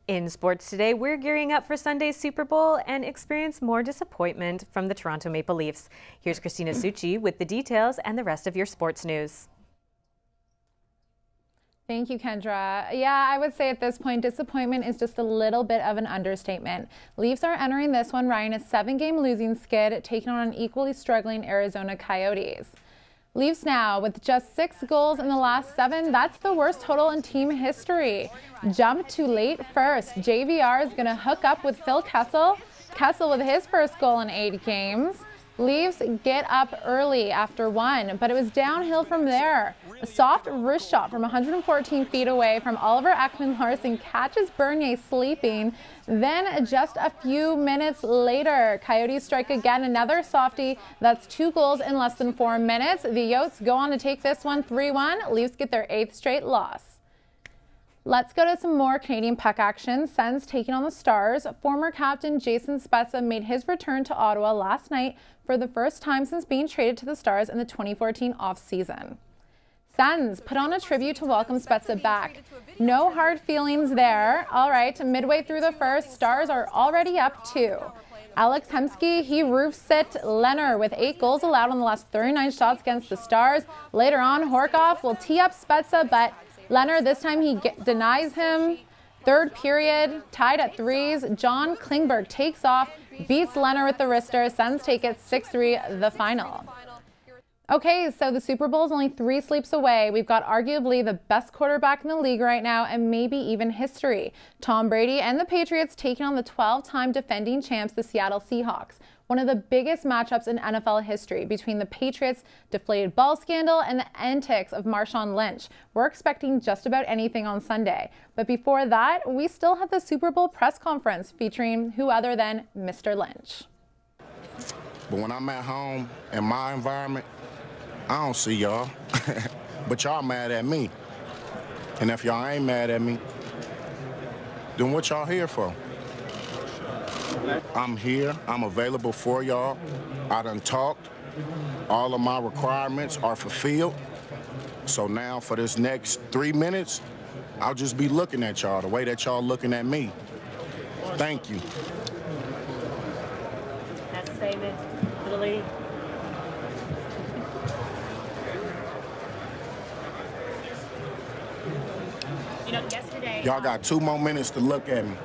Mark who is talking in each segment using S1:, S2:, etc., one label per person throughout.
S1: In sports today, we're gearing up for Sunday's Super Bowl and experience more disappointment from the Toronto Maple Leafs. Here's Christina Succi with the details and the rest of your sports news.
S2: Thank you, Kendra. Yeah, I would say at this point, disappointment is just a little bit of an understatement. Leafs are entering this one riding a 7-game losing skid, taking on an equally struggling Arizona Coyotes. Leafs now with just 6 goals in the last 7. That's the worst total in team history. Jump to late first. JVR is going to hook up with Phil Kessel. Kessel with his first goal in 8 games. Leafs get up early after 1, but it was downhill from there. A soft wrist shot from 114 feet away from Oliver Ekman-Larsson catches Bernier sleeping. Then just a few minutes later, Coyotes strike again, another softie. That's 2 goals in less than 4 minutes. The Yotes go on to take this one 3-1. Leafs get their 8th straight loss. Let's go to some more Canadian puck action. Sens taking on the Stars. Former captain Jason Spezza made his return to Ottawa last night for the first time since being traded to the Stars in the 2014 offseason. Sens put on a tribute to welcome Spezza back. No hard feelings there. All right, midway through the first, Stars are already up 2. Alex Hemsky, he roofs it. Leonard with 8 goals allowed on the last 39 shots against the Stars. Later on, Horkoff will tee up Spezza, but Leonard, this time he denies him. Third period, tied at 3s. John Klingberg takes off, beats Leonard with the wrister. Sens take it 6-3, the final. Okay, so the Super Bowl is only 3 sleeps away. We've got arguably the best quarterback in the league right now and maybe even history. Tom Brady and the Patriots taking on the 12-time defending champs, the Seattle Seahawks. One of the biggest matchups in NFL history between the Patriots' deflated ball scandal and the antics of Marshawn Lynch. We're expecting just about anything on Sunday. But before that, we still have the Super Bowl press conference featuring who other than Mr. Lynch.
S3: But when I'm at home in my environment, I don't see y'all. But y'all mad at me. And if y'all ain't mad at me, then what y'all here for? I'm here. I'm available for y'all. I done talked. All of my requirements are fulfilled. So now for this next 3 minutes, I'll just be looking at y'all the way that y'all looking at me. Thank you.
S1: That's a statement for the league.
S3: Y'all got 2 more minutes to look at me.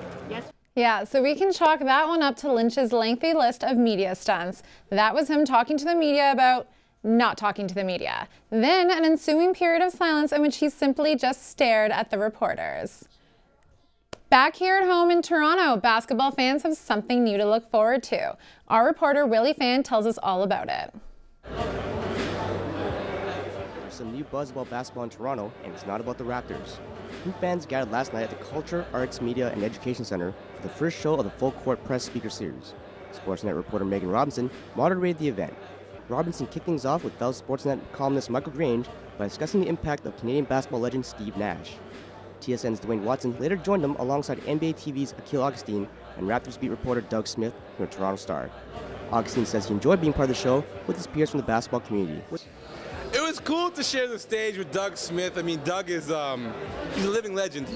S2: Yeah, so we can chalk that one up to Lynch's lengthy list of media stunts. That was him talking to the media about not talking to the media. Then an ensuing period of silence in which he simply just stared at the reporters. Back here at home in Toronto, basketball fans have something new to look forward to. Our reporter Willie Fan tells us all about it.
S4: There's some new buzz about basketball in Toronto, and it's not about the Raptors. Group fans gathered last night at the Culture, Arts, Media, and Education Center for the first show of the Full Court Press Speaker Series. Sportsnet reporter Megan Robinson moderated the event. Robinson kicked things off with fellow Sportsnet columnist Michael Grange by discussing the impact of Canadian basketball legend Steve Nash. TSN's Dwayne Watson later joined them alongside NBA TV's Akil Augustine and Raptors beat reporter Doug Smith from the Toronto Star. Augustine says he enjoyed being part of the show with his peers from the basketball community.
S5: It was cool to share the stage with Doug Smith. I mean, Doug is he's a living legend.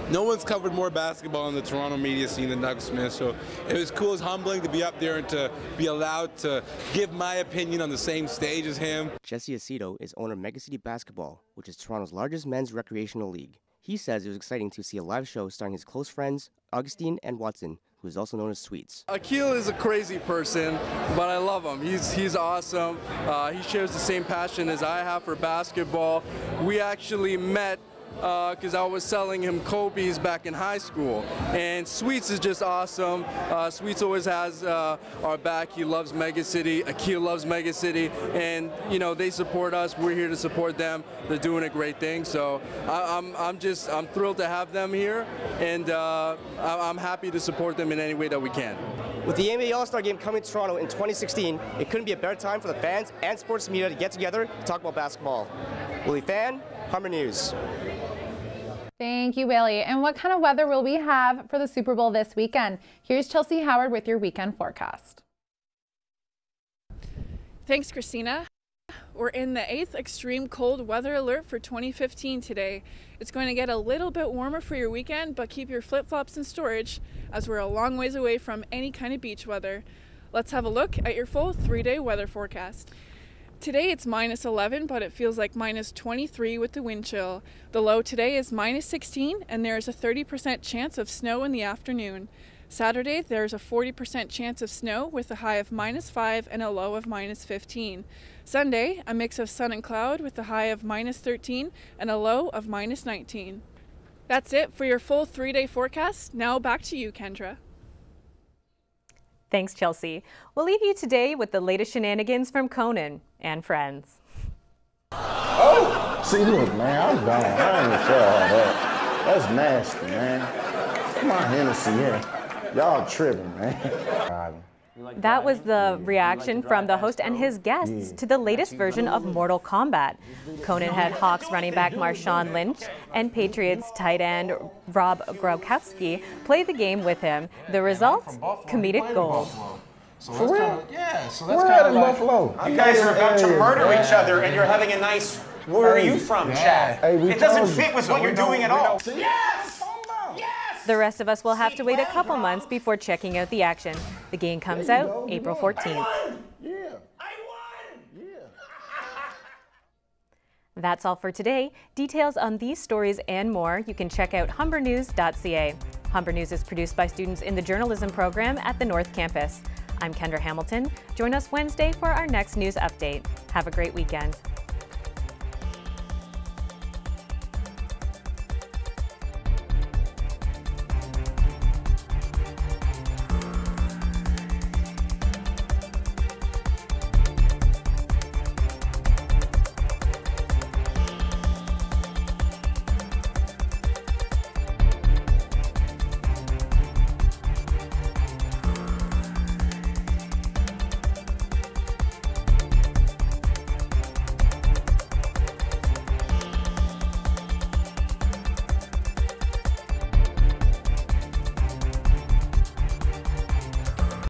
S5: No one's covered more basketball in the Toronto media scene than Doug Smith. So it was cool. It's humbling to be up there and to be allowed to give my opinion on the same stage as him.
S4: Jesse Aceto is owner of Mega City Basketball, which is Toronto's largest men's recreational league. He says it was exciting to see a live show starring his close friends, Augustine and Watson, who is also known as Sweets.
S6: Akil is a crazy person, but I love him. He's awesome. He shares the same passion as I have for basketball. We actually met because I was selling him Kobe's back in high school. And Sweets is just awesome. Sweets always has our back. He loves Mega City. Akil loves Mega City. And, you know, they support us. We're here to support them. They're doing a great thing. So I'm thrilled to have them here. And I'm happy to support them in any way that we can.
S4: With the NBA All-Star Game coming to Toronto in 2016, it couldn't be a better time for the fans and sports media to get together to talk about basketball. Willie Fan, Humber News.
S2: Thank you, Willie. And what kind of weather will we have for the Super Bowl this weekend? Here's Chelsea Howard with your weekend forecast.
S7: Thanks, Christina. We're in the 8th extreme cold weather alert for 2015 today. It's going to get a little bit warmer for your weekend, but keep your flip-flops in storage as we're a long ways away from any kind of beach weather. Let's have a look at your full 3-day weather forecast. Today it's -11, but it feels like -23 with the wind chill. The low today is -16, and there is a 30% chance of snow in the afternoon. Saturday, there's a 40% chance of snow with a high of -5 and a low of -15. Sunday, a mix of sun and cloud with a high of -13 and a low of -19. That's it for your full 3-day forecast. Now back to you, Kendra.
S1: Thanks, Chelsea. We'll leave you today with the latest shenanigans from Conan and friends.
S3: Oh! See, look, man, I'm gone. I ain't even feel all that. That's nasty, man. Come on, Hennessy here. Y'all tripping, man.
S1: That was the reaction from the host and his guests to the latest version of Mortal Kombat. Conan had Hawks running back Marshawn Lynch and Patriots tight end Rob Gronkowski play the game with him. The result? Comedic gold.
S3: For real?
S8: Yeah, so
S3: that's kind of like Buffalo.
S8: You guys are about to murder each other, and you're having a nice. Where are you from, Chad? It doesn't fit with what you're doing at all.
S3: Yes!
S1: The rest of us will have to wait a couple months before checking out the action. The game comes out April 14th.
S3: Yeah. I won! Yeah.
S1: That's all for today. Details on these stories and more you can check out humbernews.ca. Humber News is produced by students in the journalism program at the North Campus. I'm Kendra Hamilton. Join us Wednesday for our next news update. Have a great weekend.